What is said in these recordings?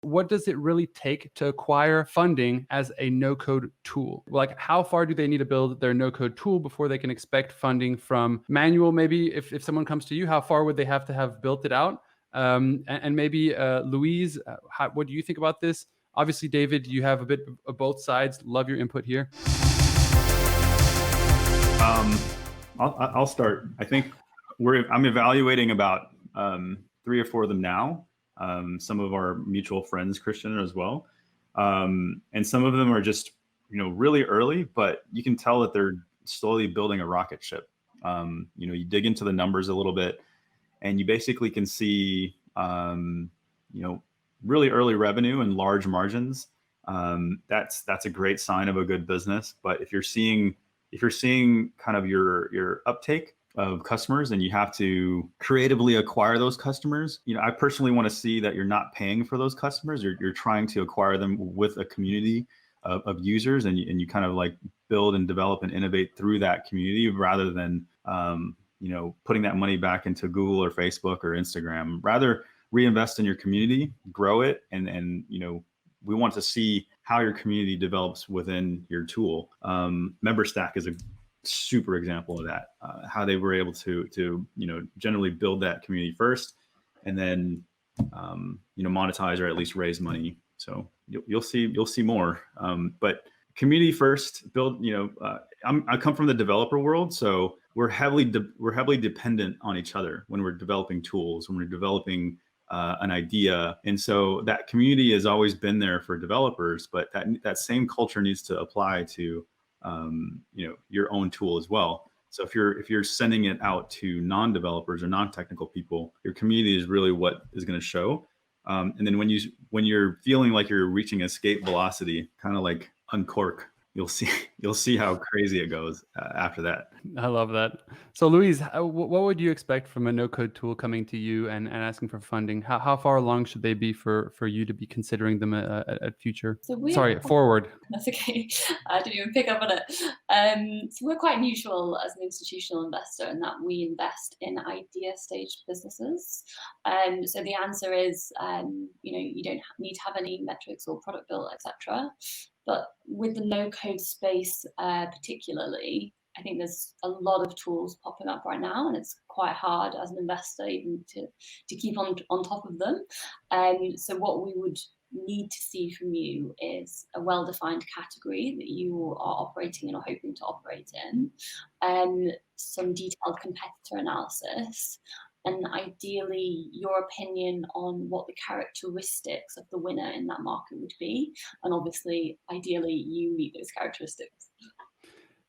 What does it really take to acquire funding as a no-code tool? Like, how far do they need to build their no-code tool before they can expect funding from Manuel? Maybe if someone comes to you, how far would they have to have built it out? And maybe Louise, what do you think about this? Obviously, David, you have a bit of both sides. Love your input here. I'll start. I think I'm evaluating about 3 or 4 of them now. Some of our mutual friends, Christian, as well. And some of them are just, really early, but you can tell that they're slowly building a rocket ship. You dig into the numbers a little bit, and you basically can see, really early revenue and large margins. That's a great sign of a good business. But if you're seeing kind of your uptake of customers and you have to creatively acquire those customers, I personally want to see that you're not paying for those customers. You're trying to acquire them with a community of users, and you kind of like build and develop and innovate through that community rather than putting that money back into Google or Facebook or Instagram. Rather reinvest in your community, grow it, and we want to see how your community develops within your tool. MemberStack is a super example of that. How they were able to generally build that community first, and then monetize or at least raise money. So you'll see more. But community first, build. I come from the developer world, so we're heavily dependent on each other when we're developing tools, when we're developing an idea. And so that community has always been there for developers, but that same culture needs to apply to your own tool as well. So if you're sending it out to non-developers or non-technical people, your community is really what is going to show. And then when you're feeling like you're reaching escape velocity, kind of like uncork, you'll see how crazy it goes after that. I love that. So Louise, what would you expect from a no-code tool coming to you and asking for funding? How far along should they be for you to be considering them at future? Forward. That's okay. I didn't even pick up on it. So we're quite neutral as an institutional investor in that we invest in idea stage businesses. So the answer is, you don't need to have any metrics or product built, etc. But with the no-code space particularly, I think there's a lot of tools popping up right now, and it's quite hard as an investor even to keep on top of them. So what we would need to see from you is a well-defined category that you are operating in or hoping to operate in, some detailed competitor analysis, and ideally your opinion on what the characteristics of the winner in that market would be. And obviously, ideally, you meet those characteristics.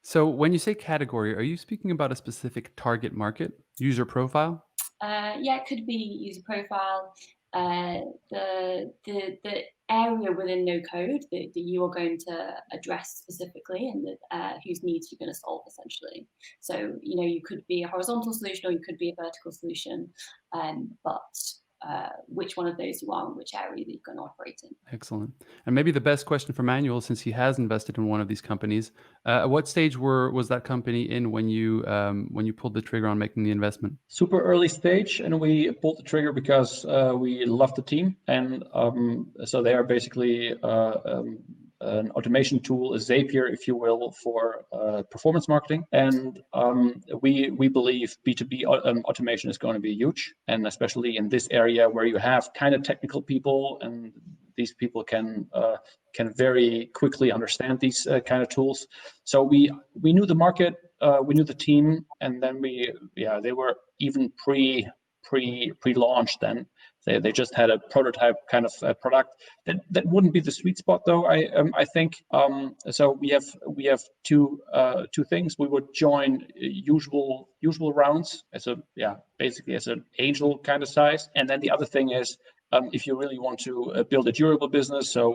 So when you say category, are you speaking about a specific target market, user profile? Yeah, it could be user profile. The area within no code that you are going to address specifically, and whose needs you're going to solve essentially. So you could be a horizontal solution or you could be a vertical solution, but which one of those you are and which area that you're going to operate in. Excellent. And maybe the best question for Manuel, since he has invested in one of these companies, at what stage was that company in when you pulled the trigger on making the investment? Super early stage, and we pulled the trigger because we love the team, and so they are basically an automation tool, a Zapier, if you will, for performance marketing. And we believe B2B automation is going to be huge, and especially in this area where you have kind of technical people, and these people can very quickly understand these kind of tools. So we knew the market, we knew the team, and then they were even pre-launched then. They just had a prototype kind of product that wouldn't be the sweet spot though. I think so. We have two things. We would join usual rounds basically as an angel kind of size, and then the other thing is if you really want to build a durable business, so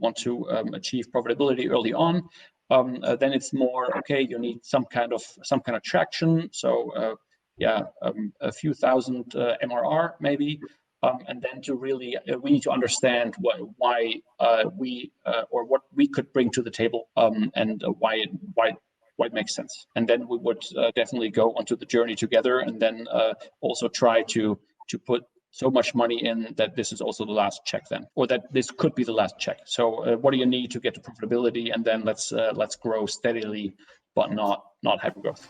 want to achieve profitability early on, then it's more okay. You need some kind of traction. So a few thousand MRR maybe. And then to really, we need to understand why we or what we could bring to the table, and why it makes sense. And then we would definitely go onto the journey together, and then also try to put so much money in that this is also the last check then, or that this could be the last check. So what do you need to get to profitability, and then let's grow steadily, but not hypergrowth.